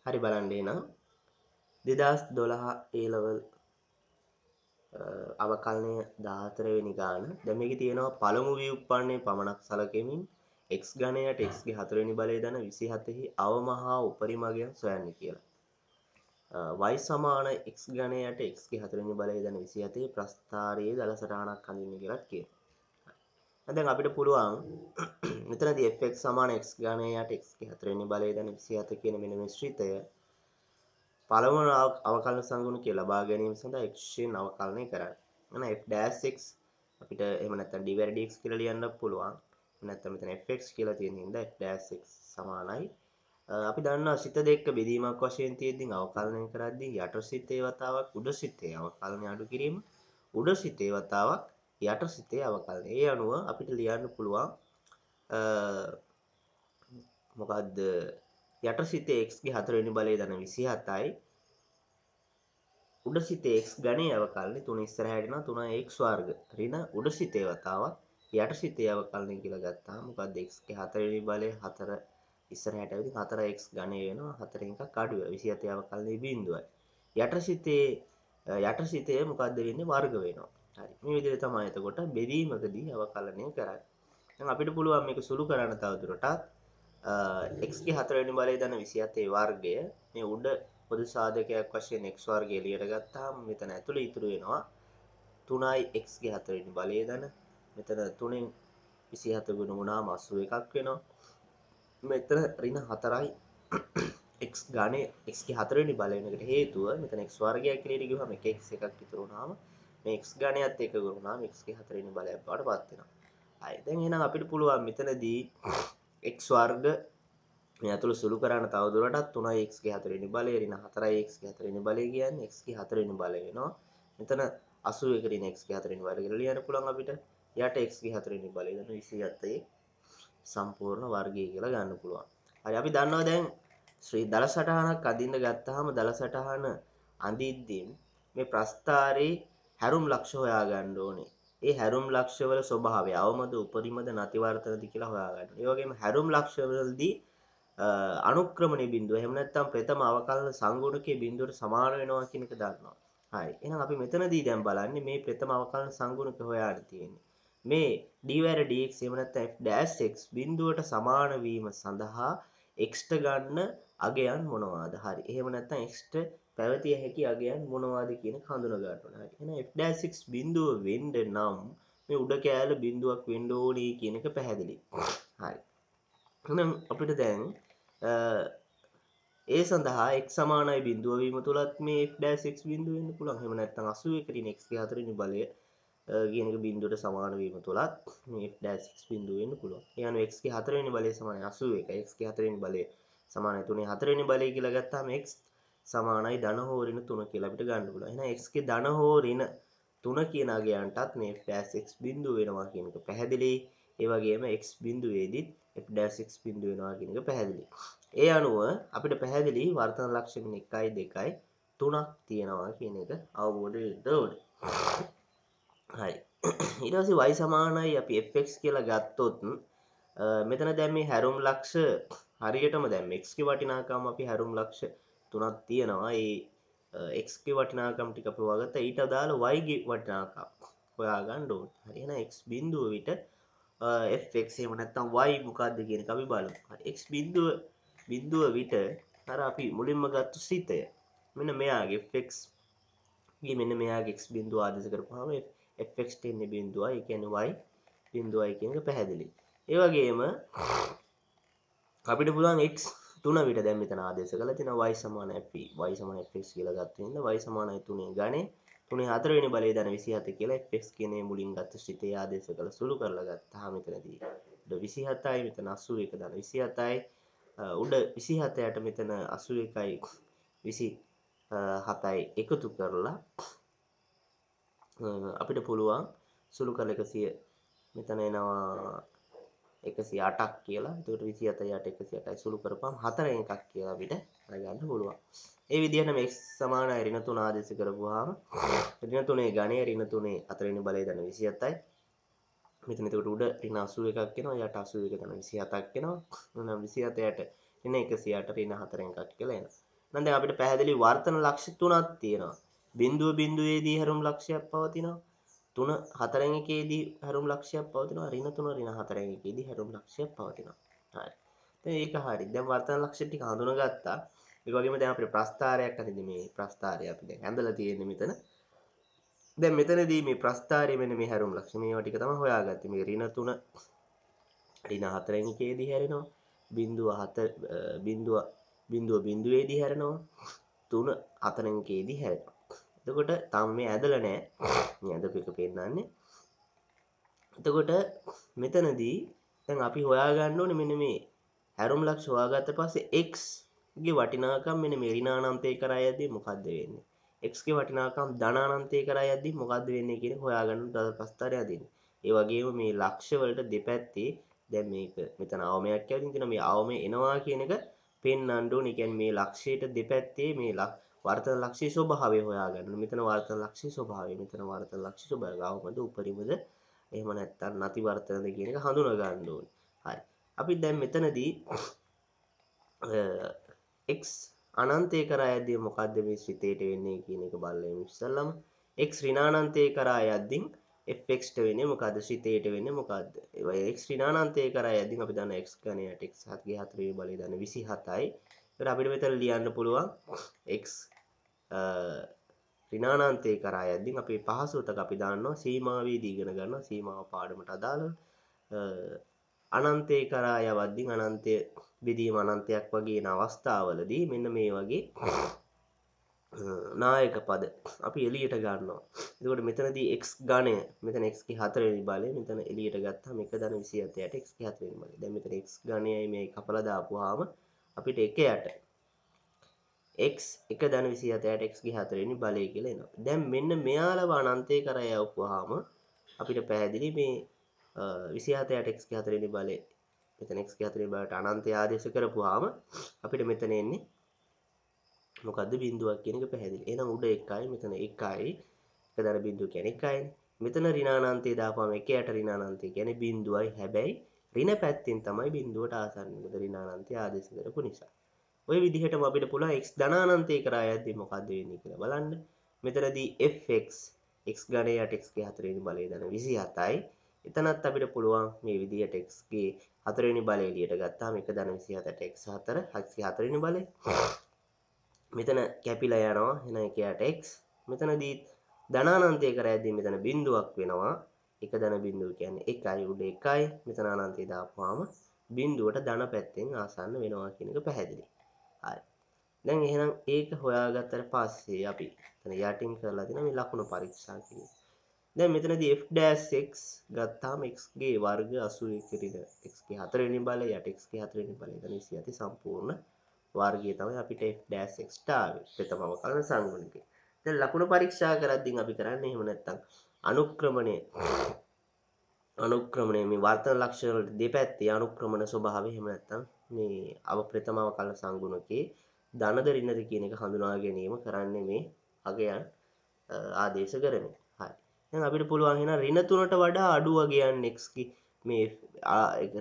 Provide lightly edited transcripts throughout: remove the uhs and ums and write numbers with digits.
හරි බලන්න එහෙනම් 2012 A level අවකලනය 14 වෙනි ගාන. දැන් මේකේ තියෙනවා පළමු ව්‍යුප්පන්නයේ පමණක් සැලකෙමින් x ඝනයට x ගේ 4 වෙනි බලය දන 27හි අවම හා උපරිමගයන් සොයන්න කියලා. y සමාන x ඝනයට x ගේ 4 වෙනි බලය දන 27හි ප්‍රස්ථාරයේ දල සටහනක් අඳින්න කියලා කියනවා. දැන් අපිට පුළුවන් මෙතනදී fx සමාන x ඝනයට x ගේ 4 වෙනි බලය දන 27 කියන මෙන්න මේ ශ්‍රිතය පළමුව අවකලන සංගුණකය ලබා ගැනීම සඳහා x න් අවකලනය කරන්න. එහෙනම් f'(x) අපිට එහෙම නැත්නම් d/dx කියලා ලියන්න පුළුවන්. නැත්නම් මෙතන fx කියලා තියෙන හින්දා f'(x) සමානයි. අපි දන්නවා සිත දෙක බෙදීමක් වශයෙන් තියෙද්දී අවකලනය කරද්දී යට සිතේ වතාවක් උඩ සිතේ අවකලනය අඩු කිරීම උඩ සිතේ වතාවක් යට සිතේ අවකලනය. ඒ අනුව අපිට ලියන්න පුළුවන් මොකද්ද යට සිතේ x ගේ 4 වෙනි බලය දන 27යි උඩ සිතේ x ඝනයේ අවකලනය 3 ඉස්සරහට එනවා 3x වර්ග ඍණ උඩ සිතේ වතාවක් යට සිතේ අවකලනය කියලා ගත්තාම මොකද්ද x ගේ 4 වෙනි බලය 4 ඉස්සරහට ඇවිත් 4x ඝනය වෙනවා 4 එකක් අඩු වෙනවා 27 අවකලනයේ බිඳුවයි යට සිතේ මොකද්ද වෙන්නේ වර්ග වෙනවා. හරි මේ විදිහට තමයි එතකොට බෙදීමකදී අවකලනය කරන්නේ. දැන් අපිට පුළුවන් මේක සුළු කරන්න තවදුරටත් x ගේ 4 වෙනි බලය දන 27 වර්ගය මේ උඩ පොදු සාධකයක් වශයෙන් x වර්ගය එළියට ගත්තාම මෙතන ඇතුළේ ඉතුරු වෙනවා 3යි x ගේ 4 වෙනි බලය දන මෙතන 3න් 27 ගුණ වුණාම 81ක් වෙනවා මෙතන ඍණ 4යි x ඝනය x ගේ 4 වෙනි බලය වෙනකට හේතුව මෙතන x වර්ගයක් එළියට ගියුවම 1x එකක් ඉතුරු වුණාම මේ x ඝනයත් එක ගුණ වුණාම x ගේ 4 වෙනි බලයක් බවට පත් වෙනවා. හරි දැන් එහෙනම් අපිට පුළුවන් මෙතනදී x වර්ග මේ අතුළු සුළු කරන්න තවදුරටත් 3යි x ගේ 4 වෙනි බලය ඍණ 4යි x ගේ 4 වෙනි බලය කියන්නේ x ගේ 4 වෙනි බලය වෙනවා. මෙතන 81 ඍණ x ගේ 4 වෙනි බලය කියලා ලියන්න පුළුවන් අපිට. යට x ගේ 4 වෙනි බලය දන 27 සම්පූර්ණ වර්ගය කියලා ගන්න පුළුවන්. හරි අපි දන්නවා දැන් දල සටහනක් අඳින්න ගත්තාම දල සටහන අඳිද්දී මේ ප්‍රස්ථාරයේ හැරුම් ලක්ෂ හොයා ගන්න ඕනේ. ඒ හැරුම් ලක්ෂ වල ස්වභාවය අවමද උපරිමද නැතිවර්තනද කියලා හොයා ගන්න. ඒ වගේම හැරුම් ලක්ෂ වලදී අනුක්‍රමණයේ බිඳුව එහෙම නැත්නම් ප්‍රථම අවකලන සංගුණකයේ බිඳුවට සමාන වෙනවා කියන එක දන්නවා. හරි. එහෙනම් අපි මෙතනදී දැන් බලන්නේ මේ ප්‍රථම අවකලන සංගුණක හොයාගෙන තියෙන්නේ. මේ d/dx එහෙම නැත්නම් f'(x) බිඳුවට සමාන වීම සඳහා x ට ගන්න අගයන් මොනවාද? හරි. එහෙම නැත්නම් x ට පැවතිය හැකි අගයන් මොනවාද කියන එක හඳුනා ගන්න ඕනේ. හරි. එහෙනම් f'(x) බිඳුව වෙන්න නම් මේ උඩ කෑල්ල බිඳුවක් වෙන්න ඕනේ කියන එක පැහැදිලි. හරි. එහෙනම් අපිට දැන් ඒ සඳහා x සමානයි බිඳුව වීම තුලත් මේ f'(x) බිඳුව වෙන්න පුළුවන්. එහෙම නැත්නම් 81 ඍණ x ගේ 4 වෙනි බලය කියන එක බිඳුවට සමාන වීම තුලත් මේ f'(x) බිඳුව වෙන්න පුළුවන්. ඒ අනුව x ගේ 4 වෙනි බලය සමානයි 81. x ගේ 4 වෙනි බලය සමානයි 3 4 වෙනි බලය කියලා ගත්තාම x සමානයි ධන හෝ ඍණ 3 කියලා අපිට ගන්න පුළුවන්. එහෙනම් x ගේ ධන හෝ ඍණ 3 කියන අගයන්ටත් මේ f'(x) බිඳුව වෙනවා කියන එක පැහැදිලි. ඒ වගේම x බිඳුවේදීත් f'(x) බිඳුව වෙනවා කියන එක පැහැදිලි. ඒ අනුව අපිට පැහැදිලි වර්තන ලක්ෂණ 1යි 2යි 3ක් තියෙනවා කියන එක අවබෝධ වෙන්න ඕනේ. හරි. ඊට පස්සේ y සමානයි අපි fx කියලා ගත්තොත් මෙතන දැන් මේ හැරුම් ලක්ෂ හරියටම දැන් x ගේ වටිනාකම අපි හැරුම් ලක්ෂ 3ක් තියෙනවා. ඒ x ගේ වටිනාකම් ටික අපි හොයාගත්තා. ඊට අදාළ y ගේ වටිනාකම් හොයාගන්න ඕනේ. හරි. එහෙනම් x බිඳුව විට fx එහෙම නැත්නම් y මොකක්ද කියන එක අපි බලමු. හරි. x බිඳුව විට අර අපි මුලින්ම ගත්ත ශ්‍රිතය මෙන්න මෙයාගේ fx ගේ මෙන්න මෙයාගේ x බිඳුව ආදේශ කරපුවාම fx ට එන්නේ බිඳුවයි. ඒ කියන්නේ y බිඳුවයි කියන එක පැහැදිලි. ඒ වගේම අපිට පුළුවන් x 3 විට දැන් මෙතන ආදේශ කරලා තියෙනවා y සමාන f y සමාන fx කියලා ගත්ත හින්දා y සමානයි 3 ඝනේ 3 4 වෙනි බලය දන 27 කියලා fx කියන මුලින් ගත්ත ශ්‍රිතය ආදේශ කරලා සුළු කරලා ගත්තාම මෙතනදී උඩ 27යි මෙතන 81 දන 27යි උඩ 27ට මෙතන 81යි 27යි එකතු කරලා අපිට පුළුවන් සුළු කරලා 100 මෙතන එනවා 108ක් කියලා. එතකොට 27ට 108යි සුළු කරපුවම 4න් එකක් කියලා අපිට අරගන්න පුළුවන්. ඒ විදිහටම x සමානයි ඍණ 3 ආදේශ කරපුවාම ඍණ 3 ඝනය ඍණ 3 4 වෙනි බලය දන 27යි. මෙතන එතකොට උඩ ඍණ 81ක් එනවා. යට 81 දන 27ක් එනවා. එහෙනම් 27ට ඍණ 108 ඍණ 4න් එකක් කියලා එනවා. නම් දැන් අපිට පැහැදිලි වර්තන ලක්ෂ තුනක් තියෙනවා. බිඳුව බිඳුවේදී හැරුම් ලක්ෂයක් පවතිනවා. 3 4 එකේදී හැරුම් ලක්ෂයක් පවතිනවා. ඍණ 3 ඍණ 4 එකේදී හැරුම් ලක්ෂයක් පවතිනවා. හරි. දැන් ඒක හරි. දැන් වර්තන ලක්ෂ ටික හඳුනාගත්තා. ඒ වගේම දැන් අපිට ප්‍රස්ථාරයක් හරිද මේ ප්‍රස්ථාරය අපි දැන් ඇඳලා තියෙන්නේ මෙතන. දැන් මෙතනදී මේ ප්‍රස්ථාරයේ මෙන්න මේ හැරුම් ලක්ෂ මේවා ටික තමයි හොයාගත්තේ. මේ ඍණ 3 ඍණ 4 එකේදී හැරෙනවා. බිඳුව 4 බිඳුව බිඳුවේදී හැරෙනවා. 3 4 එකේදී හැරෙනවා. එතකොට තාම මේ ඇදලා නැහැ. මේ ඇදපු එක පෙන්නන්නේ. එතකොට මෙතනදී දැන් අපි හොයාගන්න ඕනේ මෙන්න මේ හැරුම් ලක්ෂ හොයාගත්ත පස්සේ x ගේ වටිනාකම් මෙන්න මේ ඍණ අනන්තය කරා යද්දී මොකද්ද වෙන්නේ? x ගේ වටිනාකම් ධන අනන්තය කරා යද්දී මොකද්ද වෙන්නේ කියන හොයාගන්න ප්‍රස්තාරය දෙන්නේ. ඒ වගේම මේ ලක්ෂ වලට දෙපැත්තේ දැන් මේක මෙතන අවමයක් ඇවිදින් තියෙනවා. මේ අවමය එනවා කියන එක පෙන්වන්න ඕනේ. ඒ කියන්නේ මේ ලක්ෂයට දෙපැත්තේ මේ වර්තන ලක්ෂයේ ස්වභාවය හොයාගන්න. මෙතන වර්තන ලක්ෂයේ ස්වභාවය, මෙතන වර්තන ලක්ෂයේ ස්වභාවය. අවමද උපරිමද එහෙම නැත්නම් නැති වර්තනද කියන එක හඳුනා ගන්න ඕනේ. හරි. අපි දැන් මෙතනදී x අනන්තය කරා යද්දී මොකද්ද මේ ශ්‍රිතේට වෙන්නේ කියන එක බලමු ඉස්සල්ලාම. x ඍණානන්තය කරා යද්දී fx ට වෙන්නේ මොකද්ද? ශ්‍රිතේට වෙන්නේ මොකද්ද? ඒ x ඍණානන්තය කරා යද්දී අපි දන්න x ඝනයට x 7 ගේ 4 වේ බලය දන්න 27යි. ඒතර අපිට මෙතන ලියන්න පුළුවන් x ඍණානන්තය කරා යද්දී අපි පහසුවට අපි දාන්නවා සීමාවේදී ඉගෙන ගන්නවා සීමාව පාඩමට අදාළව අනන්තය කරා යවද්දී අනන්තය බෙදීම අනන්තයක් වගේ යන අවස්ථාවලදී මෙන්න මේ වගේ නායක පද අපි එළියට ගන්නවා. එතකොට මෙතනදී x ඝනය මෙතන x ගේ 4 වෙනි බලය මෙතන එළියට ගත්තාම 1/27ට x ගේ 4 වෙනි බලය. දැන් මෙතන x ඝනයයි මේ කපලා දාපුවාම අපිට 1යට x 1/27ට x ගේ 4 වෙනි බලය කියලා එනවා. දැන් මෙන්න මෙයාලව අනන්තය කරා යවපුවාම අපිට පැහැදිලි මේ 27ට x ගේ 4 වෙනි බලය මෙතන x ගේ 4 වෙනි බලයට අනන්තය ආදේශ කරපුවාම අපිට මෙතන එන්නේ මොකද්ද බිඳුවක් කියන එක පැහැදිලි. එහෙනම් උඩ 1යි මෙතන 1යි. එක දර බිඳුව කියන්නේ 1යි. මෙතන ඍණානන්තය දාපුවාම 1යට ඍණානන්තය කියන්නේ බිඳුවයි. හැබැයි ඍණ පැත්තෙන් තමයි බිඳුවට ආසන්න. මොකද ඍණානන්තය ආදේශ කරපු නිසා. ওই විදිහටම අපිට පුළුවන් x ධනානන්තය කරා යද්දී මොකද්ද වෙන්නේ කියලා බලන්න. මෙතනදී fx x ඝනයට x ගේ 4 වෙනි බලය දන 27යි. එතනත් අපිට පුළුවන් මේ විදිහට x ගේ 4 වෙනි බලය එළියට ගත්තාම 1/27ට x 4 x ගේ 4 වෙනි බලය. මෙතන කැපිලා යනවා. එහෙනම් 1යට x. මෙතනදී ධනානන්තය කරා යද්දී මෙතන බිඳුවක් වෙනවා. 1 ධන බිඳුව කියන්නේ 1යි උඩ 1යි. මෙතන අනන්තය දාපුවාම බිඳුවට ධන පැත්තෙන් ආසන්න වෙනවා කියන එක පැහැදිලි. හරි. දැන් එහෙනම් ඒක හොයාගත්තට පස්සේ අපි එතන යටින් කරලා දෙන මේ ලකුණු පරීක්ෂා කිරීම. දැන් මෙතනදී f'(x) ගත්තාම x ගේ වර්ග 81 ඍණ x ගේ 4 වෙනි බලය යට x ගේ 4 වෙනි බලය එතන 27 සම්පූර්ණ වර්ගය තමයි අපිට f'(x) ට ආවේ. ප්‍රථම අවකලන සංගුණිකය. දැන් ලකුණු පරීක්ෂා කරද්දී අපි කරන්නේ එහෙම නැත්නම් අනුක්‍රමණය මේ වර්තන ලක්ෂණ වලට දෙපැත්තේ අනුක්‍රමණ ස්වභාවය එහෙම නැත්නම් මේ ප්‍රථම අවකලන සංගුණකයේ ධනද ඍණද කියන එක හඳුනා ගැනීම කරන්නේ මේ අගයන් ආදේශ කරමින්. හරි. දැන් අපිට පුළුවන් එහෙනම් ඍණ 3ට වඩා අඩු අගයන් x කි මේ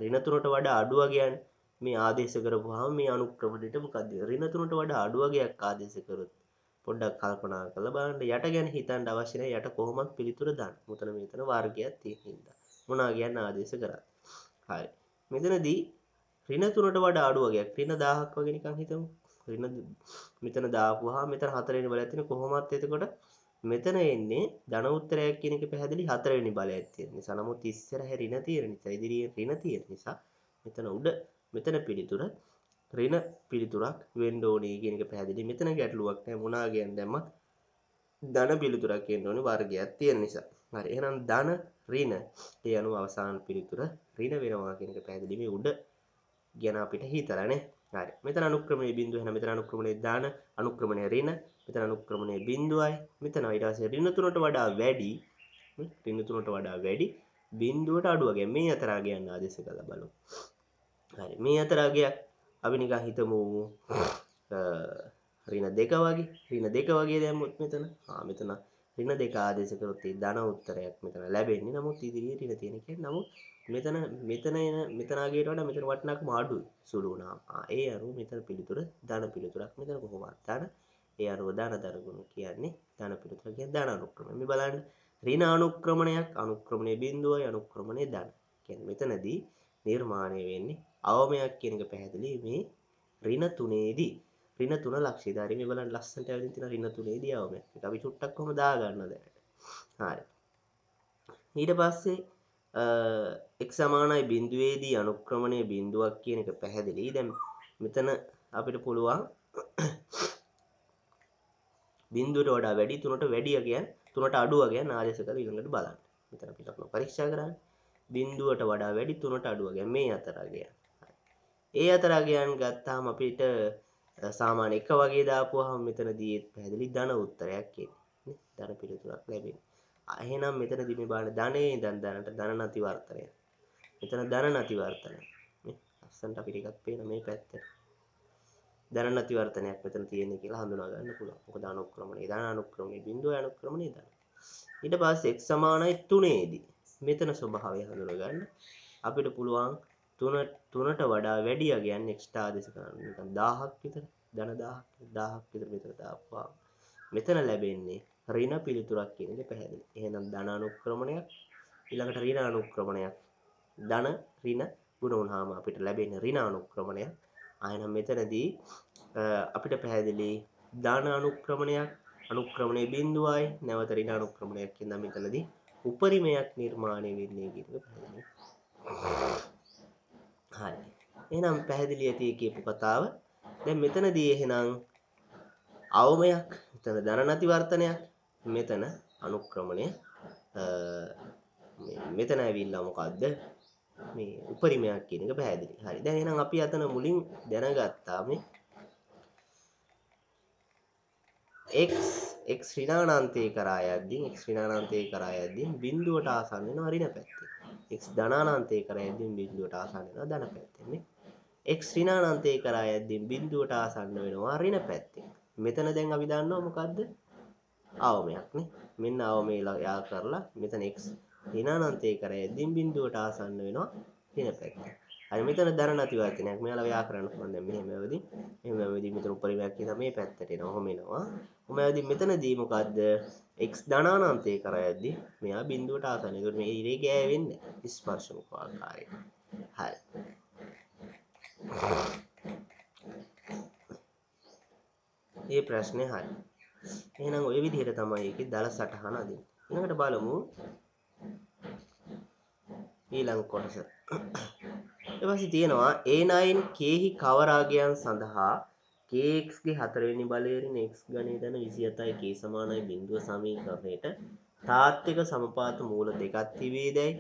ඍණ 3ට වඩා අඩු අගයන් මේ ආදේශ කරපුවාම මේ අනුක්‍රමණයට මොකද ඍණ 3ට වඩා අඩු අගයක් ආදේශ කරොත් පොඩ්ඩක් කල්පනා කරලා බලන්න යට ගැන හිතන්න අවශ්‍ය නැහැ යට කොහොමද පිළිතුර දාන්න. මෙතන වර්ගයක් තියෙන හින්දා මොනවා කියන්න ආදේශ කරා. හරි. මෙතනදී ඍණ 3ට වඩා අඩු වගේක් ඍණ 1000ක් වගේ නිකන් හිතමු. ඍණ මෙතන දාපුවාම මෙතන 4 වෙනි බලයක් තියෙන කොහොමත් එතකොට මෙතන එන්නේ ධන උත්තරයක් කියන එක පැහැදිලි 4 වෙනි බලයක් තියෙන නිසා. නමුත් ඉස්සර ඍණ තියෙන නිසා ඉදිරියේ ඍණ තියෙන නිසා මෙතන උඩ මෙතන පිළිතුර ඍණ පිළිතුරක් වෙන්න ඕනේ කියන එක පැහැදිලි. මෙතන ගැටලුවක් නැහැ මොනවා කියන්නේ දැම්මත් ධන පිළිතුරක් එන්න ඕනේ වර්ගයක් තියෙන නිසා. හරි. එහෙනම් ධන ඍණ ඒ අනුව අවසාන පිළිතුර ඍණ වෙනවා කියන එක පැහැදිලි. මේ උඩ ගැන අපිට හිතලා නේ. හරි. මෙතන අනුක්‍රමණයේ බිඳුව එහෙනම් මෙතන අනුක්‍රමණයේ ධන අනුක්‍රමණයේ ඍණ මෙතන අනුක්‍රමණයේ බිඳුවයි. මෙතන ඊට පස්සේ ඍණ 3ට වඩා වැඩි ඍණ 3ට වඩා වැඩි බිඳුවට අඩු වගේ මේ අතර අගයන් ආදේශ කරලා බලමු. හරි. මේ අතර අගයක් අපි නිකන් හිතමු ඍණ 2 වගේ ඍණ 2 වගේ දැම්මොත් මෙතන මෙතන ඍණ 2 ආදේශ කරොත් ඒ ධන උත්තරයක් මෙතන ලැබෙන්නේ. නමුත් ඉදිරියේ ඍණ තියෙන කියන්නේ නමුත් මෙතන ආගේට වඩා මෙතන වටිනාකම අඩුයි සුළු වුණාම. ඒ අනුව මෙතන පිළිතුර ධන පිළිතුරක්. මෙතන කොහොමද ධන? ඒ අනුව ධන ගුණ කියන්නේ ධන පිළිතුර කියන්නේ ධන අනුක්‍රමය. මේ බලන්න ඍණ අනුක්‍රමණයක් අනුක්‍රමණයේ බිඳුවයි අනුක්‍රමණයේ ධන. කියන්නේ මෙතනදී නිර්මාණය වෙන්නේ අවමයක් කියන එක පැහැදිලි මේ ඍණ 3ේදී. ඍණ 3 ලක්ෂිත. හරි මේ බලන්න ලස්සනට ඇවිදින් තියෙන ඍණ 3ේදී අවමයක්. ඒක අපි චුට්ටක් කොහොම දා ගන්නවද? හරි. ඊට පස්සේ x සමානයි බිඳුවේදී අනුක්‍රමණයේ බිඳුවක් කියන එක පැහැදිලි. දැන් මෙතන අපිට පුළුවන් බිඳුවට වඩා වැඩි 3ට වැඩිය කියන්නේ 3ට අඩුව කියන්නේ ආදේශ කරලා ඊළඟට බලන්න. මෙතන අපි ලක්ෂණ පරීක්ෂා කරන්නේ. බිඳුවට වඩා වැඩි 3ට අඩුව කියන්නේ මේ අතර අගයන්. ඒ අතර අගයන් ගත්තාම අපිට සාමාන්‍ය එක වගේ දාපුවාම මෙතනදී පැහැදිලි ධන උත්තරයක් එන්නේ. ධන පිළිතුරක් ලැබෙන්නේ. එහෙනම් මෙතනදී මේ බලන්න ධනේ ඉඳන් ධනට ධන නැති වර්තනය. මෙතන ධන නැති වර්තනය. නේ ලස්සනට අපිට එකක් පේන මේ පැත්තට. ධන නැති වර්තනයක් මෙතන තියෙන්නේ කියලා හඳුනා ගන්න පුළුවන්. මොකද අනුක්‍රමණය ධන අනුක්‍රමණය බිඳුව අනුක්‍රමණය ධන. ඊට පස්සේ x සමානයි 3ේදී මෙතන ස්වභාවය හඳුනා ගන්න අපිට පුළුවන් 3ට වඩා වැඩි අගයන් x ආදේශ කරන්න. නිකන් 1000ක් විතර ධන 1000ක් විතර මෙතන දාපුවා. මෙතන ලැබෙන්නේ ඍණ පිළිතුරක් කියන එක පැහැදිලි. එහෙනම් ධන අනුක්‍රමණයක් ඊළඟට ඍණ අනුක්‍රමණයක් ධන ඍණ ගුණ වුණාම අපිට ලැබෙන්නේ ඍණ අනුක්‍රමණයක්. ආයෙනම් මෙතනදී අපිට පැහැදිලි ධන අනුක්‍රමණයක් අනුක්‍රමණයේ බිඳුවයි නැවත ඍණ අනුක්‍රමණයක් කියන මෙතනදී උපරිමයක් නිර්මාණය වෙන්නේ කියන එක පැහැදිලි. හරි. එහෙනම් පැහැදිලි ඇති කියපු කතාව. දැන් මෙතනදී එහෙනම් අවමයක් මෙතන ධන නැති වර්තනයක් මෙතන අනුක්‍රමණය මෙතන ඇවිල්ලා මොකද්ද මේ උපරිමයක් කියන එක පැහැදිලි. හරි. දැන් එහෙනම් අපි අතන මුලින් දැනගත්තා මේ x ඍණානන්තේ කරා යද්දී බිඳුවට ආසන්න වෙනවා ඍණ පැත්තේ. x ධනානන්තේ කරා යද්දී බිඳුවට ආසන්න වෙනවා ධන පැත්තේ නේ. x ඍණානන්තේ කරා යද්දී බිඳුවට ආසන්න වෙනවා ඍණ පැත්තේ. මෙතන දැන් අපි දන්නවා මොකද්ද? අවමයක් නේ. මෙන්න අවමේ යා කරලා මෙතන x ඍණානන්තේ කරා යද්දී බිඳුවට ආසන්න වෙනවා ඍණ පැත්තේ. හරි මෙතන ධන නැති වර්තනයක්. මෙයාලා ව්‍යා කරන්න පුළුවන් දැන් මෙහෙම වෙවදී. එහෙම වෙවදී මෙතන උපරිමයක් කියන මේ පැත්තට එනවා. ඔහොම එනවා. ඔහොම වෙවදී මෙතනදී මොකද්ද? x ධනානන්තේ කරා යද්දී මෙයා බිඳුවට ආසන්න. ඒකට මේ ඉරේ ගෑවෙන්නේ ස්පර්ශමුඛ ආකාරයෙන්. හරි. මේ ප්‍රශ්නේ හරි. එහෙනම් ওই විදිහට තමයි ඒකේ දල සටහන අදින්නේ. ඊළඟට බලමු ඊළඟ කොටස. ඊට පස්සේ තියෙනවා A9 කේහි කවරාගයන් සඳහා kx ගේ 4 වෙනි බලයෙන් x ගණයේ දන 27යි k සමානයි බිඳුව සමීකරණයට තාත්වික සමපාත මූල දෙකක් තිබේදයි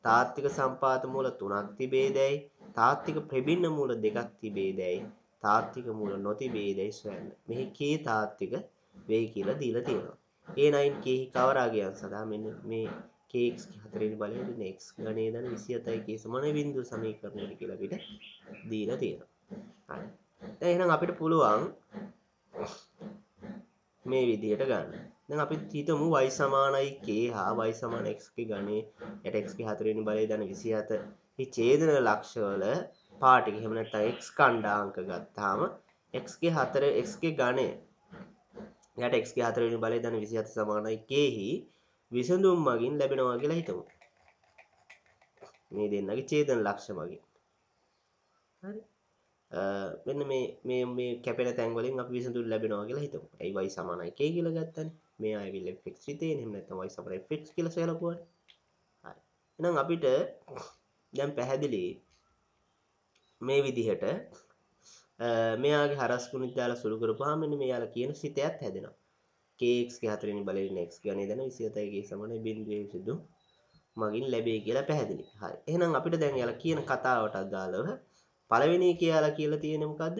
තාත්වික සමපාත මූල තුනක් තිබේදයි තාත්වික ප්‍රබින්න මූල දෙකක් තිබේදයි තාත්වික මූල නොතිබේදයි සොයන්න. මෙහි k තාත්වික වෙයි කියලා දීලා තියෙනවා. A9 කේහි කවරාගයන් සඳහා මෙන්න මේ kx ගේ 4 වෙනි බලයෙන් x ගණයේ දන 27යි k සමානයි බිඳුව සමීකරණයට කියලා අපිට දීලා තියෙනවා. හරි. දැන් එහෙනම් අපිට පුළුවන් මේ විදිහට ගන්න. දැන් අපි හිතමු y සමානයි k හා y සමාන x ගේ ගණයේ යට x ගේ 4 වෙනි බලය දන 27 මේ ඡේදන ලක්ෂ වල පාටික එහෙම නැත්නම් x ඛණ්ඩාංක ගත්තාම x ගේ 4 x ගේ ගණය යට x ගේ 4 වෙනි බලය දන 27 සමානයි k හි විසඳුම් මගින් ලැබෙනවා කියලා හිතමු. මේ දෙන්නගේ ඡේදන ලක්ෂ මගින්. හරි. මෙන්න මේ කැපෙන තැන් වලින් අපි විසඳුම් ලැබෙනවා කියලා හිතමු. ඒ y සමානයි k කියලා ගත්තනේ. මේ ආයෙවිල්ලා fx හිතේනේ. එහෙම නැත්නම් y සමානයි fx කියලා සලකුවානේ. හරි. එහෙනම් අපිට දැන් පැහැදිලි මේ විදිහට මෙයාගේ හරස් ගුණිත දාලා සුළු කරපුවාම මෙන්න මෙයාලා කියන සිතයත් හැදෙනවා. kx ගේ 4 වෙනි බලයෙන් x ගණය දන 27යි k සමානයි බිඳුවේ විසඳුම් මගින් ලැබෙයි කියලා පැහැදිලි. හරි. එහෙනම් අපිට දැන් යාලා කියන කතාවට අදාළව පළවෙනි කියලා කියලා තියෙන්නේ මොකද්ද?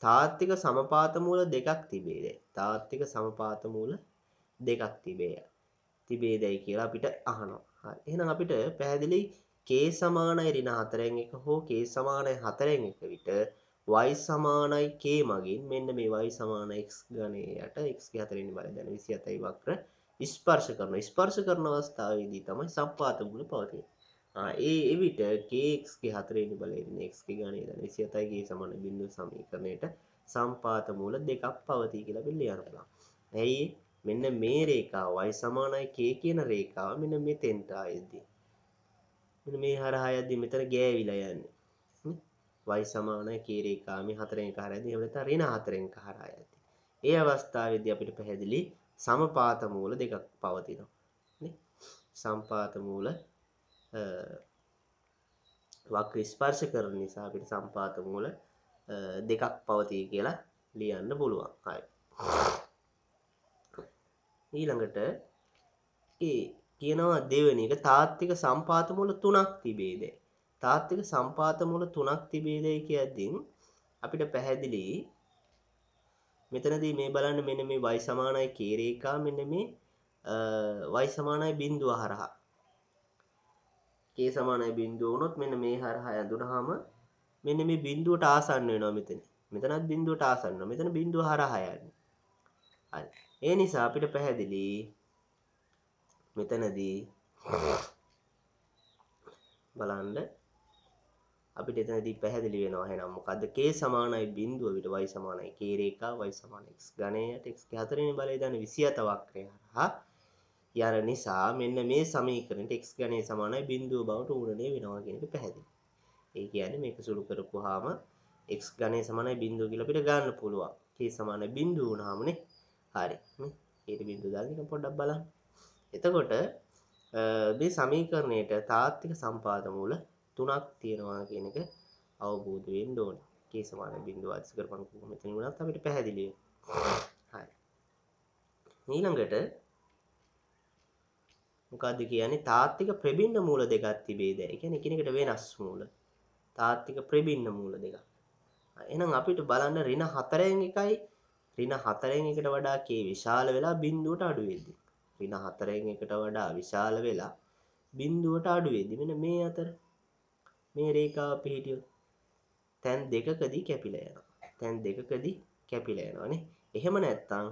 තාත්වික සමපාත මූල දෙකක් තිබේදයි. තාත්වික සමපාත මූල දෙකක් තිබේදයි කියලා අපිට අහනවා. හරි. එහෙනම් අපිට පැහැදිලි k සමානයි ඍණ 4න් 1 හෝ k සමානයි 4න් 1 විට y සමානයි k මගින් මෙන්න මේ y සමාන x ගණයේ යට x ගේ 4 වෙනි බලය දැන 27යි වක්‍ර ස්පර්ශ කරන අවස්ථාවේදී තමයි සම්පාත මූල පවතින්නේ. ඒ එවිට kx ගේ 4 වෙනි බලයෙන් x ගේ ගණය දන 27යි ගේ සමාන බිඳුව සමීකරණයට සම්පාත මූල දෙකක් පවතී කියලා අපි ලියන්න පුළුවන්. ඇයි මෙන්න මේ රේඛාව y සමානයි k කියන රේඛාව මෙන්න මෙතෙන්ට ආයෙදී. මෙන්න මේ හරහා යද්දි මෙතන ගෑවිලා යන්නේ. y සමානයි k රේඛාව මේ 4 එක හරහාදී එහෙම නැත්නම් ඍණ 4 එක හරහා යද්දි. ඒ අවස්ථාවේදී අපිට පැහැදිලි සමපාත මූල දෙකක් පවතිනවා. නේ? සම්පාත මූල වක්‍ර ස්පර්ශ කරන නිසා අපිට සම්පාත මූල දෙකක් පවතී කියලා ලියන්න පුළුවන්. හරි. ඊළඟට කියනවා දෙවෙනි එක තාත්වික සම්පාත මූල 3ක් තිබේද? තාත්වික සම්පාත මූල 3ක් තිබේදයි කියද්දී අපිට පැහැදිලි මෙතනදී මේ බලන්න මෙන්න මේ y සමානයි k රේඛාව මෙන්න මේ y සමානයි බිඳුව හරහා k සමානයි බිඳුව වුණොත් මෙන්න මේ හරහා යදුනහම මෙන්න මේ බිඳුවට ආසන්න වෙනවා මෙතන. මෙතනත් බිඳුවට ආසන්න වෙනවා. මෙතන බිඳුව හරහා යන්නේ. හරි. ඒ නිසා අපිට පැහැදිලි මෙතනදී බලන්න අපිට එතනදී පැහැදිලි වෙනවා එහෙනම් මොකද්ද k සමානයි බිඳුව විට y සමානයි k රේඛාව y සමානයි x ඝණයට x ගේ 4 වෙනි බලය දාන 27 වක්‍රය හරහා යන නිසා මෙන්න මේ සමීකරණයට x ඝණය සමානයි බිඳුව බවට ඌරණය වෙනවා කියන එක පැහැදිලි. ඒ කියන්නේ මේක සුළු කරපුවාම x ඝණය සමානයි බිඳුව කියලා අපිට ගන්න පුළුවන්. k සමානයි බිඳුව වුණාමනේ. හරි. නේ? ඊට බිඳුව දාගෙන පොඩ්ඩක් බලන්න. එතකොට මේ සමීකරණයට තාත්වික සම්පාත මූල 3ක් තියෙනවා කියන එක අවබෝධ වෙන්න ඕනේ. k සමාන බිඳුව අධික කරපන් කොහොම මෙතන වුණත් අපිට පැහැදිලි වෙනවා. හරි. ඊළඟට මොකද්ද කියන්නේ තාත්වික ප්‍රබින්න මූල දෙකක් තිබේද? ඒ කියන්නේ එකිනෙකට වෙනස් මූල. තාත්වික ප්‍රබින්න මූල දෙකක්. එහෙනම් අපිට බලන්න ඍණ 4න් එකයි ඍණ 4න් එකට වඩා k විශාල වෙලා බිඳුවට අඩු වෙද්දී. ඍණ 4න් එකට වඩා විශාල වෙලා බිඳුවට අඩු වෙද්දී මෙන්න මේ අතර මේ රේඛාව පිහිටියොත් තැන් දෙකකදී කැපිලා යනවා. තැන් දෙකකදී කැපිලා යනවා නේ. එහෙම නැත්නම්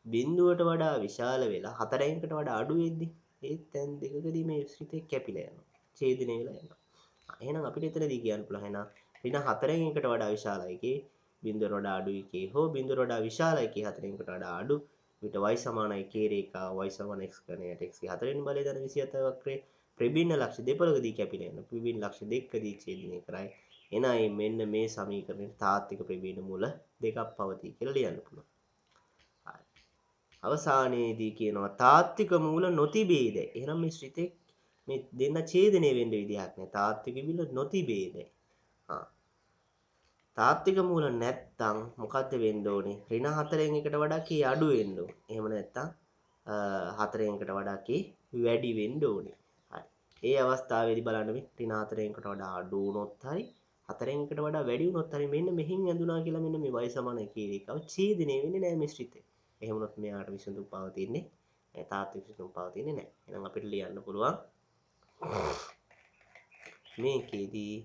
බිඳුවට වඩා විශාල වෙලා 4කට වඩා අඩු වෙද්දී ඒ තැන් දෙකකදී මේ විස්තෘතේ කැපිලා යනවා. ඡේදනය වෙලා යනවා. එහෙනම් අපිට එතනදී කියන්න පුළුවන් එහෙනම් ඍණ 4න් එකට වඩා විශාලයි k බිඳුවට වඩා අඩුයි k හෝ බිඳුවට වඩා විශාලයි k 4න් එකට වඩා අඩු විට y සමානයි k රේඛාව y සමාන x ඝණයට x ගේ 4 වෙනි බලය දන 27 වක්‍රයේ ප්‍රබින්න ලක්ෂ දෙපළකදී කැපිලා යන ප්‍රබින්න ලක්ෂ දෙකකදී ඡේදනය කරයි. එනයි මෙන්න මේ සමීකරණයට තාත්වික ප්‍රබින්න මූල දෙකක් පවතී කියලා ලියන්න පුළුවන්. හරි. අවසානයේදී කියනවා තාත්වික මූල නොතිබේද? එහෙනම් මේ ශ්‍රිතේ මේ දෙන්න ඡේදනය වෙන්න විදිහක් නැහැ. තාත්වික මූල නොතිබේද? තාත්වික මූල නැත්තම් මොකද්ද වෙන්න ඕනේ? ඍණ 4න් එකට වඩා k අඩු වෙන්න ඕනේ. එහෙම නැත්තම් 4න් එකට වඩා k වැඩි වෙන්න ඕනේ. හරි. ඒ අවස්ථාවේදී බලන්න මේ ඍණ 4න් එකට වඩා අඩු වුණොත් හරි 4න් එකට වඩා වැඩි වුණොත් හරි මෙන්න මෙහින් ඇඳුනා කියලා මෙන්න මේ y සමානයි k රේඛාව ඡේදනය වෙන්නේ නැහැ මේ ශ්‍රිතේ. එහෙම වුණොත් මෙයාට විසඳුම් පවතින්නේ නැහැ. තාත්වික විසඳුම් පවතින්නේ නැහැ. එහෙනම් අපිට ලියන්න පුළුවන් මේකෙදී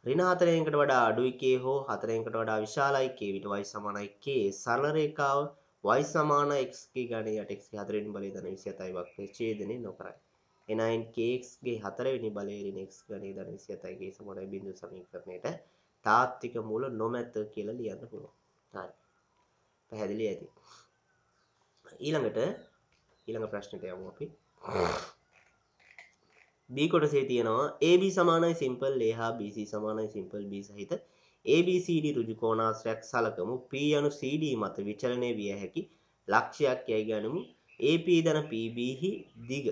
ඍණ 4කට වඩා අඩුයි k හෝ 4කට වඩා විශාලයි k විට y සමානයි k සරල රේඛාව y සමාන x ගේ ඝණයට x ගේ 4 වෙනි බලය දන 27යි වක්‍රයේ ඡේදනය නොකරයි. එනයින් kx ගේ 4 වෙනි බලය ඍණ x ඝණය දන 27යි ගේ සමානයි බිඳුව සමීකරණයට තාත්වික මූල නොමැත කියලා ලියන්න පුළුවන්. හරි. පැහැදිලි ඇති. ඊළඟ ප්‍රශ්නෙට යමු අපි. B කොටසේ තියෙනවා AB සමානයි සිම්පල් A හා BC සමානයි සිම්පල් B සහිත ABCD ඍජු කෝණාශ්‍රයක් සලකමු. P යනු CD මත විචලනය විය හැකි ලක්ෂයක් යයි ගනිමු. AP ධන PB හි දිග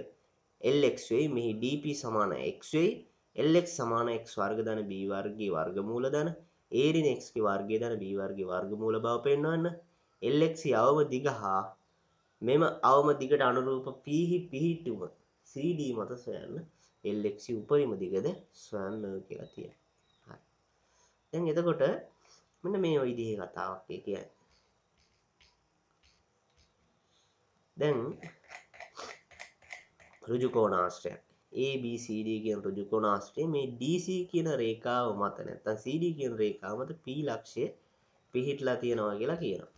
LX වෙයි. මෙහි DP සමාන x වෙයි. LX සමාන x වර්ග ධන B වර්ගයේ වර්ගමූල ධන A ඍණ x ගේ වර්ගය ධන B වර්ගයේ වර්ගමූල බව පෙන්වන්න. LX අවම දිග හා මෙම අවම දිගට අනුරූප P හි පිහිටුම CD මත සොයන්න. LX උපරිම දිගද සොයන්න කියලා තියෙනවා. හරි. දැන් එතකොට මෙන්න මේ විදිහේ කතාවක් කියන්නේ. දැන් ඍජු කෝණාශ්‍රයක් ABCD කියන ඍජු කෝණාශ්‍රයේ මේ DC කියන රේඛාව මත නැත්නම් CD කියන රේඛාව මත P ලක්ෂය පිහිටලා තියෙනවා කියලා කියනවා.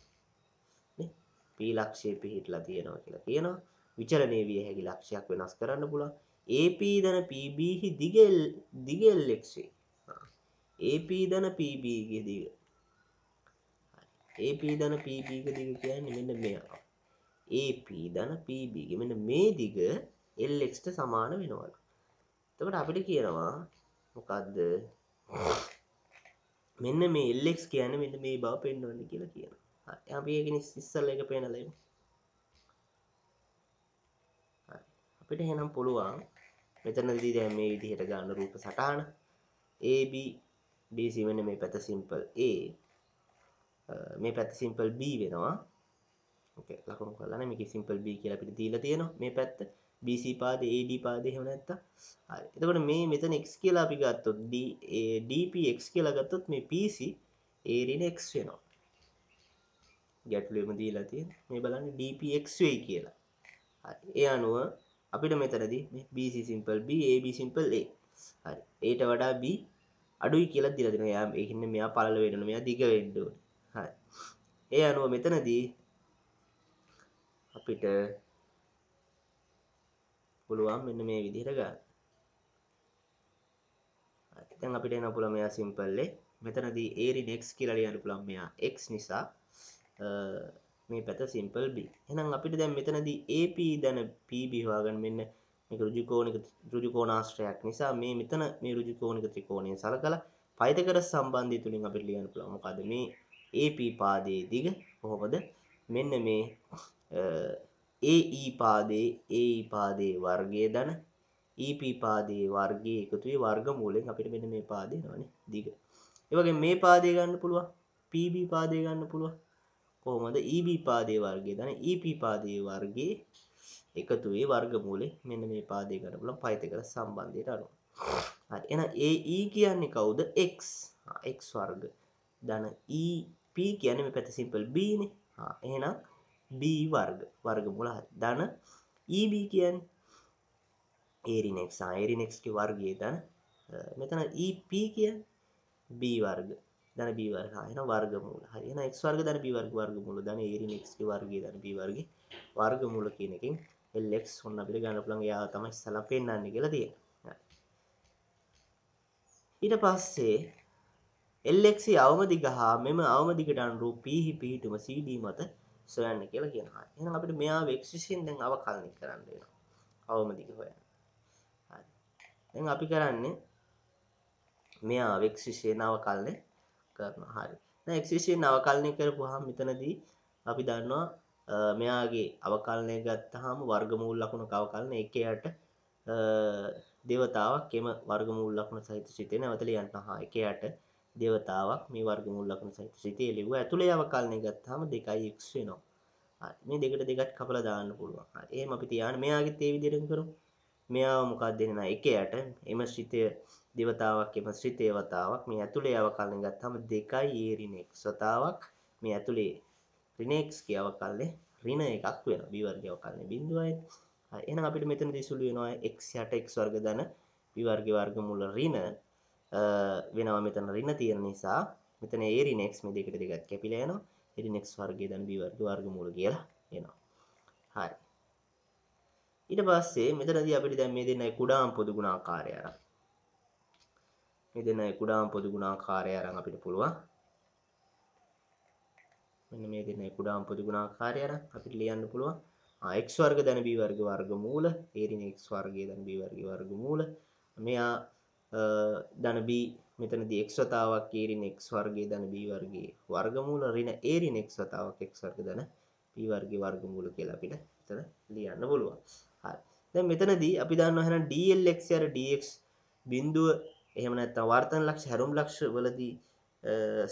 නේ? P ලක්ෂය පිහිටලා තියෙනවා කියලා කියනවා. විචලනය විය හැකි ලක්ෂයක් වෙනස් කරන්න පුළුවන්. AP ධන PB හි දිග LX වේ. AP ධන PB ගේ දිග. AP ධන PB ගේ දිග කියන්නේ මෙන්න මෙයා. AP ධන PB ගේ මෙන්න මේ දිග LX ට සමාන වෙනවලු. එතකොට අපිට කියනවා මොකද්ද? මෙන්න මේ LX කියන්නේ මෙන්න මේ බව පෙන්වන්න කියලා කියනවා. හරි. අපි ඒකනේ ඉස්සල්ලා එක පේනලා ඉමු. හරි. අපිට එහෙනම් පුළුවන් මෙතනදී දැන් මේ විදිහට ගන්න රූප සටහන AB BC මෙන්න මේ පැත්ත සිම්පල් A මේ පැත්ත සිම්පල් B වෙනවා. ඕකේ ලකුණු කරලා මේකේ සිම්පල් B කියලා අපිට දීලා තියෙනවා. මේ පැත්ත BC පාදේ AD පාදේ එහෙම නැත්තම් හරි. එතකොට මේ මෙතන x කියලා අපි ගත්තොත් DP x කියලා ගත්තොත් මේ PC A ඍණ x වෙනවා. ගැටලුවෙම දීලා තියෙන්නේ. මේ බලන්න DP x වෙයි කියලා. හරි. ඒ අනුව අපිට මෙතනදී මේ BC simple B AB simple A. හරි. ඒට වඩා B අඩුයි කියලා දීලා දෙනවා. එයා ඒ කියන්නේ මෙයා පළල වෙන්න ඕනේ. මෙයා දිග වෙන්න ඕනේ. හරි. ඒ අනුව මෙතනදී අපිට පුළුවන් මෙන්න මේ විදිහට ගන්න. හරි. දැන් අපිට එන්න පුළුවන් මෙයා සිම්පල් A. මෙතනදී A ඍණ x කියලා ලියන්න පුළුවන් මෙයා x නිසා මේ පැත්ත සිම්පල් B. එහෙනම් අපිට දැන් මෙතනදී AP දැන PB හොයාගන්න මෙන්න මේක ඍජු කෝණාශ්‍රයක් නිසා මේ මෙතන මේ ඍජු කෝණික ත්‍රිකෝණය සලකලා පයිතකර සම්බන්ධය තුලින් අපිට ලියන්න පුළුවන් මොකද මේ AP පාදයේ දිග කොහොමද මෙන්න මේ AE පාදයේ වර්ගය ධන EP පාදයේ වර්ගයේ එකතු වේ වර්ගමූලයෙන් අපිට මෙන්න මේ පාදේ එනවනේ දිග. ඒ වගේම මේ පාදේ ගන්න පුළුවන් PB පාදේ ගන්න පුළුවන්. කොහොමද EB පාදයේ වර්ගය ධන EP පාදයේ වර්ගයේ එකතු වේ වර්ගමූලේ මෙන්න මේ පාදේ ගන්න පුළුවන් පයිතගොරස් සම්බන්ධයට අනුව. හරි. එහෙනම් AE කියන්නේ කවුද? x. x වර්ග ධන EP කියන්නේ මේ පැත්ත සිම්පල් B නේ. එහෙනම් B වර්ග වර්ගමූල හරි. ධන EB කියන්නේ A ඍණ x. A ඍණ x ගේ වර්ගය ධන මෙතන EP කියන්නේ B වර්ග ධන B වර්ග. එහෙනම් වර්ගමූල. හරි. එහෙනම් x වර්ග ධන B වර්ග වර්ගමූල ධන A ඍණ x ගේ වර්ගය ධන B වර්ගේ වර්ගමූල කියන එකෙන් LX ඔන්න අපිට ගන්න පුළුවන් එයා තමයි ඉස්සලා පෙන්නන්නේ කියලා තියෙනවා. ඊට පස්සේ LX අවම දිග හා මෙම අවම දිගට අනුරූප P හි පිහිටුම CD මත සොයන්න කියලා කියනවා. එහෙනම් අපිට මෙයාව x විසින් දැන් අවකලනය කරන්න වෙනවා. අවම දිග හොයන්න. හරි. දැන් අපි කරන්නේ මෙයාව x විසින් අවකලනය කරනවා. හරි. දැන් x විසින් අවකලනය කරපුවාම මෙතනදී අපි දන්නවා මෙයාගේ අවකලනය ගත්තාම වර්ගමූල ලකුණක අවකලනය එකයට දේවතාවක් එම වර්ගමූල ලකුණ සහිත සිතේ නැවත ලියන්න. එකයට දේවතාවක් මේ වර්ගමූල ලකුණ සහිත සිතේ ලිව්වා. ඇතුලේ අවකලනය ගත්තාම 2x වෙනවා. හරි. මේ දෙකට දෙකක් කපලා දාන්න පුළුවන්. හරි. එහෙම අපි තියාන මෙයාගෙත් ඒ විදිහටම කරමු. මෙයාව මොකක්ද දෙන්නේ නැහැ එකයට එම සිතේ දේවතාවක් එම සිතේ වතාවක් මේ ඇතුලේ අවකලනය ගත්තාම 2 a ඍණ x වතාවක් මේ ඇතුලේ ඍණ x ගේ අවකලනය ඍණ එකක් වෙනවා. b වර්ගයේ අවකලනය 0යි. හරි. එහෙනම් අපිට මෙතනදී සුළු වෙනවා x යට x වර්ග ධන b වර්ගයේ වර්ගමූල ඍණ වෙනවා මෙතන ඍණ තියෙන නිසා මෙතන a ඍණ x මේ දෙකට දෙකක් කැපිලා යනවා. a ඍණ x වර්ගයේ ධන b වර්ගයේ වර්ගමූල කියලා එනවා. හරි. ඊට පස්සේ මෙතනදී අපිට දැන් මේ දෙන්නයි කුඩාම පොදු ගුණාකාරය අරන් මේ දෙන්නයි කුඩාම පොදු ගුණාකාරය අරන් අපිට පුළුවන් මෙන්න මේ දෙන්නයි කුඩාම පොදු ගුණාකාරය අරන් අපිට ලියන්න පුළුවන් x වර්ග ධන b වර්ග වර්ගමූල a ඍණ x වර්ගයේ ධන b වර්ගයේ වර්ගමූල මෙයා ධන b මෙතනදී x වතාවක් a ඍණ x වර්ගයේ ධන b වර්ගයේ වර්ගමූල ඍණ a ඍණ x වතාවක් x වර්ග ධන b වර්ගයේ වර්ගමූල කියලා අපිට එතන ලියන්න පුළුවන්. හරි. දැන් මෙතනදී අපි දන්නවා එහෙනම් dlx යට dx බිඳුව එහෙම නැත්නම් වර්තන ලක්ෂ හැරුම් ලක්ෂ වලදී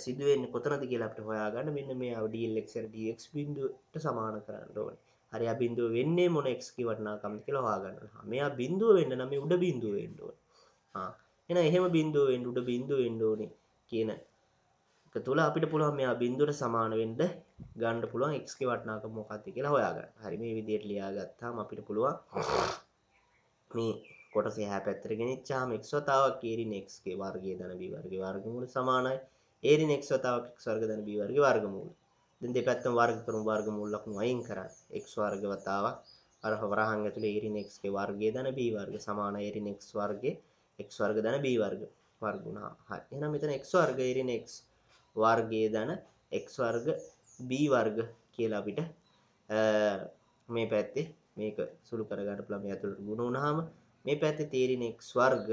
සිදු වෙන්නේ කොතනද කියලා අපිට හොයාගන්න මෙන්න මේ dlx යට dx බිඳුවට සමාන කරන්න ඕනේ. හරි. ආ බිඳුව වෙන්නේ මොන x ගේ වටිනාකමද කියලා හොයාගන්න ඕනේ. මෙයා බිඳුව වෙන්න නම් මේ උඩ බිඳුව වෙන්න ඕනේ. එහෙනම් එහෙම බිඳුව වෙන්න උඩ බිඳුව වෙන්න ඕනේ කියන එක තුල අපිට පුළුවන් මෙයා බිඳුවට සමාන වෙන්න ගන්න පුළුවන් x ගේ වටිනාකම මොකක්ද කියලා හොයාගන්න. හරි. මේ විදිහට ලියාගත්තාම අපිට පුළුවන් මේ කොටස එහා පැත්තට ගෙනිච්චාම x වතාවක් a ඍණ x ගේ වර්ගය ධන b වර්ගයේ වර්ගමූල සමානයි a ඍණ x වතාවක් x වර්ග ධන b වර්ගයේ වර්ගමූල. දැන් දෙපැත්තම වර්ග කරමු වර්ගමූල ලකුණු අයින් කරන්න. x වර්ග වතාවක් අර වරහන් ඇතුලේ a ඍණ x ගේ වර්ගය ධන b වර්ග සමාන a ඍණ x වර්ගයේ x වර්ග ධන b වර්ග වර්ගුණා. හරි. එහෙනම් මෙතන x වර්ග a ඍණ x වර්ගයේ ධන x වර්ග b වර්ග කියලා අපිට මේ පැත්තේ මේක සුළු කරගන්න පුළුවන්. මේ ඇතුළට ගුණ වුණාම මේ පැත්තේ a ඍණ x වර්ග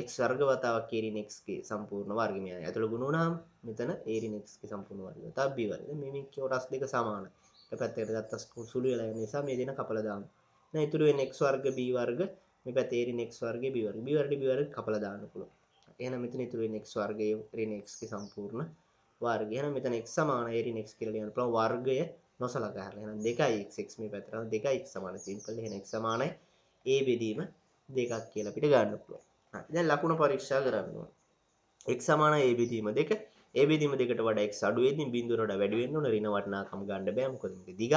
x වර්ග වතාවක් a ඍණ x ගේ සම්පූර්ණ වර්ගය. මේ ඇතුළට ගුණ වුණාම මෙතන a ඍණ x ගේ සම්පූර්ණ වර්ගය වතාවක් b වර්ගය. මේ කොටස් දෙක සමානයි. එක පැත්තකට ගත්ත සුළු වෙලා යන නිසා මේ දෙන කපලා දාමු. දැන් ඉතුරු වෙන්නේ x වර්ග b වර්ග මේ පැත්තේ a ඍණ x වර්ග b වර්ග b වර්ග b වර්ග කපලා දාන්න පුළුවන්. එහෙනම් මෙතන ඉතුරු වෙන්නේ x වර්ගයේ ඍණ x ගේ සම්පූර්ණ වර්ගය. එහෙනම් මෙතන x සමාන a ඍණ x කියලා ලියන්න පුළුවන් වර්ගය නොසලකා හැරලා. එහෙනම් 2x x මේ පැත්තට 2x සමාන සිම්පල්. එහෙනම් x සමානයි a බෙදීම 2ක් කියලා අපිට ගන්න පුළුවන්. හරි. දැන් ලකුණ පරීක්ෂා කරන්න ඕන. x සමාන a බෙදීම 2. a බෙදීම 2කට වඩා x අඩු වෙද්දී බිඳුවට වඩා වැඩි වෙන්න ඕන. ඍණ වටිනාකම ගන්න බෑ. මොකද මේක දිගක්.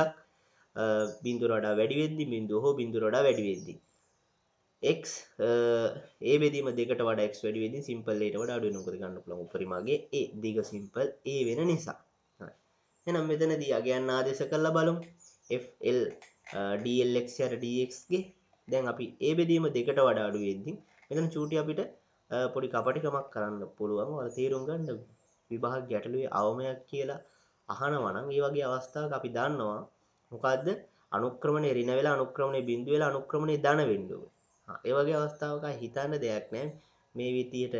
බිඳුවට වඩා වැඩි වෙද්දී බිඳුව හෝ බිඳුවට වඩා වැඩි වෙද්දී x a බෙදීම 2කට වඩා x වැඩි වෙද්දී සිම්පල් a ට වඩා අඩු වෙනවා. මොකද ගන්න පුළුවන් උපරිමගේ a දිග සිම්පල් a වෙන නිසා. හරි. එහෙනම් මෙතනදී අගයන් ආදේශ කරලා බලමු. fl dlx යට dx ගේ දැන් අපි a බෙදීම 2කට වඩා අඩු වෙද්දී මෙතන චූටි අපිට පොඩි කපටිකමක් කරන්න පුළුවන්. ඔයාලා තේරුම් ගන්න විභාග ගැටලුවේ අවමයක් කියලා අහනවා නම් ඒ වගේ අවස්ථාවක අපි දන්නවා මොකද්ද අනුක්‍රමණය ඍණ වෙලා අනුක්‍රමණය බිඳු වෙලා අනුක්‍රමණය ධන වෙන්න ඕනේ. ඒ වගේ අවස්ථාවක හිතන්න දෙයක් නැහැ. මේ විදියට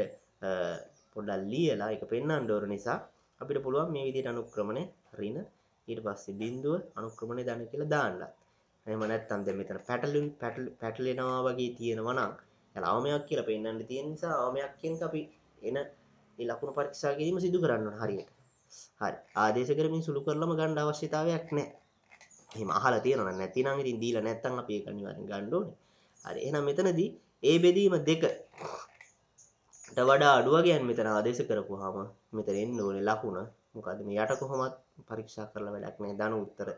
පොඩ්ඩක් ලියලා ඒක පෙන්වන්න ඕන නිසා අපිට පුළුවන් මේ විදියට අනුක්‍රමණය ඍණ ඊට පස්සේ බිඳුව අනුක්‍රමණය ධන කියලා දාන්නත්. එහෙම නැත්නම් දැන් මෙතන පැටලෙනවා වගේ තියෙනවා නම් එයාලා අවමයක් කියලා පෙන්වන්න තියෙන නිසා අවමයක් කියන එක අපි එන මේ ලකුණු පරීක්ෂා කිරීම සිදු කරන්න ඕන හරියට. හරි. ආදේශ කරමින් සුළු කරලම ගන්න අවශ්‍යතාවයක් නැහැ. එහෙම අහලා තියෙනවා නැතිනම් ඉතින් දීලා නැත්නම් අපි ඒක අනිවාර්යෙන් ගන්න ඕනේ. හරි. එහෙනම් මෙතනදී a බෙදීම 2ට වඩා අඩු වගයන් මෙතන ආදේශ කරපුවාම මෙතන එන්න ඕනේ ලකුණ. මොකද මේ යට කොහොමත් පරීක්ෂා කරලා වැඩක් නැහැ. ධන උත්තර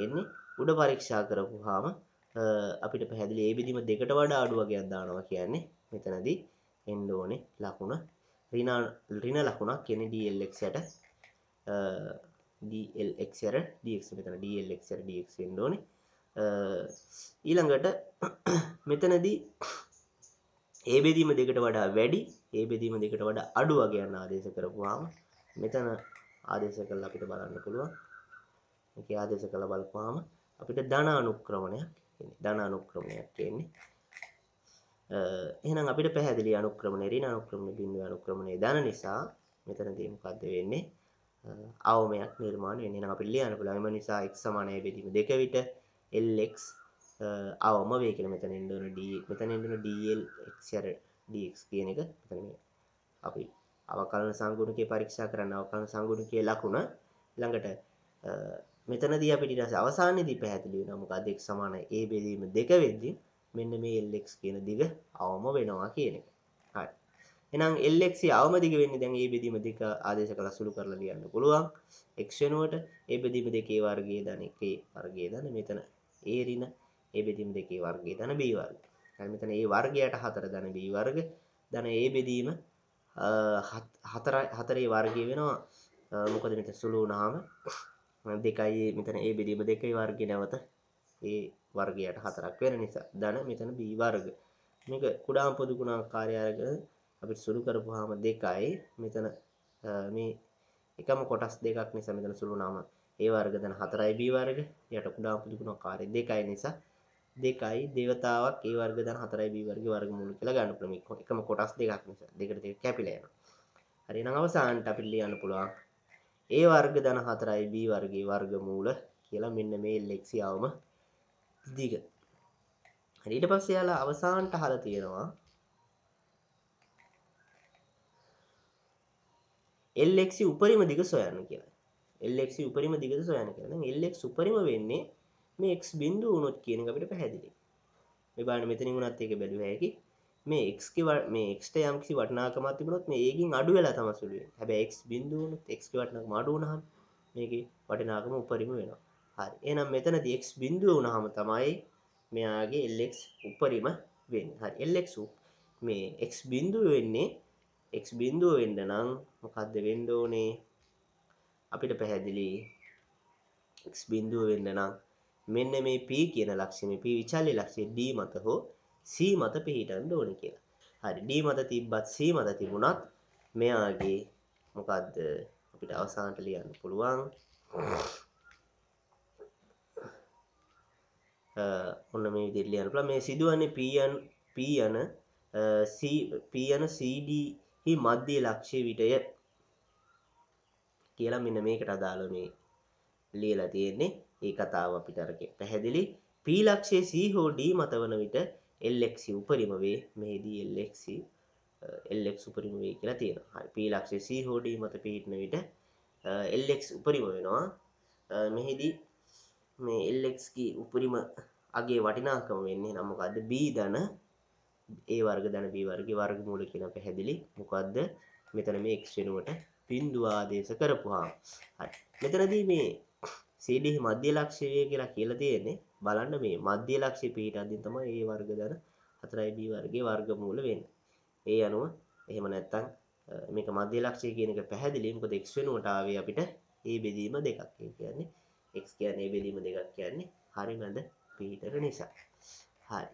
එන්නේ. උඩ පරීක්ෂා කරපුවාම අපිට පැහැදිලි a බෙදීම 2ට වඩා අඩු වගයක් දානවා කියන්නේ මෙතනදී එන්න ඕනේ ලකුණ ඍණ ලකුණක් කියන්නේ dlx යට dlx යට dx මෙතන dlx යට dx වෙන්න ඕනේ. ඊළඟට මෙතනදී a බෙදීම 2කට වඩා වැඩි a බෙදීම 2කට වඩා අඩු වගයන් ආදේශ කරපුවාම මෙතන ආදේශ කරලා අපිට බලන්න පුළුවන්. මේකේ ආදේශ කරලා බලපුවාම අපිට ධන අනුක්‍රමණයක් එන්නේ. එහෙනම් අපිට පැහැදිලි අනුක්‍රමණය ඍණ අනුක්‍රමණය බිඳුව අනුක්‍රමණය ධන නිසා මෙතනදී මොකද්ද වෙන්නේ? අවමයක් නිර්මාණය වෙන්නේ. එහෙනම් අපිට ලියන්න පුළුවන්. එම නිසා x සමාන a බෙදීම 2 විට lx අවම වේ කියලා මෙතන එන්න ඕන dlx යට dx කියන එක මෙතන මේ අපි අවකලන සංගුණකයේ පරීක්ෂා කරන්න අවකලන සංගුණකයේ ලකුණ ළඟට මෙතනදී අපිට ඊට පස්සේ අවසානයේදී පැහැදිලි වෙනවා මොකද x සමාන a බෙදීම 2 වෙද්දී මෙන්න මේ lx කියන දිග අවම වෙනවා කියන එක. හරි. එහෙනම් lx අවම දිග වෙන්නේ දැන් a බෙදීම 2 ආදේශ කළා සුළු කරලා ලියන්න පුළුවන්. x වෙනුවට a බෙදීම 2 වර්ගයේ ධන 1 වර්ගයේ ධන මෙතන a ඍණ a බෙදීම 2 වර්ගයේ ධන b වර්ග. හරි මෙතන a වර්ගයට 4 ධන b වර්ග ධන a බෙදීම 4 වර්ගය වෙනවා. මොකද මෙතන සුළු වුණාම 2යි මෙතන a බෙදීම 2 වර්ගය නැවත a වර්ගයට 4ක් වෙන නිසා ධන මෙතන b වර්ග. මේක කුඩාම පොදු ගුණාකාරය අරගෙන අපිට සුළු කරපුවාම 2යි මෙතන මේ එකම කොටස් දෙකක් නිසා මෙතන සුළු වුණාම a වර්ග ධන 4යි b වර්ග යට කුඩාම පොදු ගුණාකාරය 2යි නිසා 2යි දේවතාවක් a වර්ග ධන 4යි b වර්ග වර්ගමූල කියලා ගන්න පුළුවන්. එකම කොටස් දෙකක් නිසා දෙකට දෙක කැපිලා යනවා. හරි එහෙනම් අවසානට අපිට ලියන්න පුළුවන් a වර්ග ධන 4යි b වර්ගයේ වර්ගමූල කියලා මෙන්න මේ lx යවම දිග. හරි ඊට පස්සේ යාලා අවසානට අහලා තියෙනවා lx උපරිම දිග සොයන්න කියලා. lx උපරිම දිගද සොයන්න කියලා. දැන් lx උපරිම වෙන්නේ මේ x බිඳුව වුණොත් කියන එක අපිට පැහැදිලි. මේ බලන්න මෙතනින් උනත් ඒක බැලුව හැකි. මේ x මේ x ට යම්කිසි වටිනාකමක් තිබුණොත් මේ a ගෙන් අඩු වෙලා තමයි සුළු වෙන්නේ. හැබැයි x බිඳුව වුණොත් x ගේ වටිනාකම අඩු වුණාම මේකේ වටිනාකම උපරිම වෙනවා. හරි. එහෙනම් මෙතනදී x බිඳුව වුණාම තමයි මෙයාගේ lx උපරිම වෙන්නේ. හරි. lx මේ x බිඳුව වෙන්නේ x බිඳුව වෙන්න නම් මොකද්ද වෙන්න ඕනේ? අපිට පැහැදිලි x බිඳුව වෙන්න නම් මෙන්න මේ P කියන ලක්ෂ්‍ය මේ P විචල්්‍ය ලක්ෂ්‍ය D මත හෝ C මත පිහිටන්න ඕනේ කියලා. හරි D මත තිබ්බත් C මත තිබුණත් මෙයාගේ මොකද්ද අපිට අවසානට ලියන්න පුළුවන් ඔන්න මේ විදිහට ලියන්න පුළුවන් මේ සිදුවන්නේ P යන CD හි මධ්‍ය ලක්ෂ්‍ය විටය කියලා මෙන්න මේකට අදාළව මේ ලියලා තියෙන්නේ. ඒ කතාව අපිට අරගෙන පැහැදිලි. P ලක්ෂයේ C හෝ D මත වන විට LX උපරිම වේ. මෙහිදී LX උපරිම වේ කියලා තියෙනවා. හරි. P ලක්ෂයේ C හෝ D මත පිහිටන විට LX උපරිම වෙනවා. මෙහිදී මේ LX කී උපරිම අගේ වටිනාකම වෙන්නේ නම් මොකද්ද? B ධන A වර්ග ධන B වර්ගයේ වර්ගමූල කියන පැහැදිලි. මොකද්ද? මෙතන මේ x වෙනුවට බිඳුව ආදේශ කරපුවාම. හරි. මෙතනදී මේ CD මධ්‍ය ලක්ෂ්‍ය වේ කියලා කියලා තියෙන්නේ. බලන්න මේ මධ්‍ය ලක්ෂ්‍ය පිටද්දී තමයි A වර්ග ධන 4B වර්ගයේ වර්ගමූල වෙන්නේ. ඒ අනුව එහෙම නැත්නම් මේක මධ්‍ය ලක්ෂ්‍ය කියන එක පැහැදිලි. මොකද x වෙනුවට ආවේ අපිට A බෙදීම දෙකක්. ඒ කියන්නේ x කියන්නේ A බෙදීම දෙකක් කියන්නේ හරි මැද පිටර නිසා. හරි.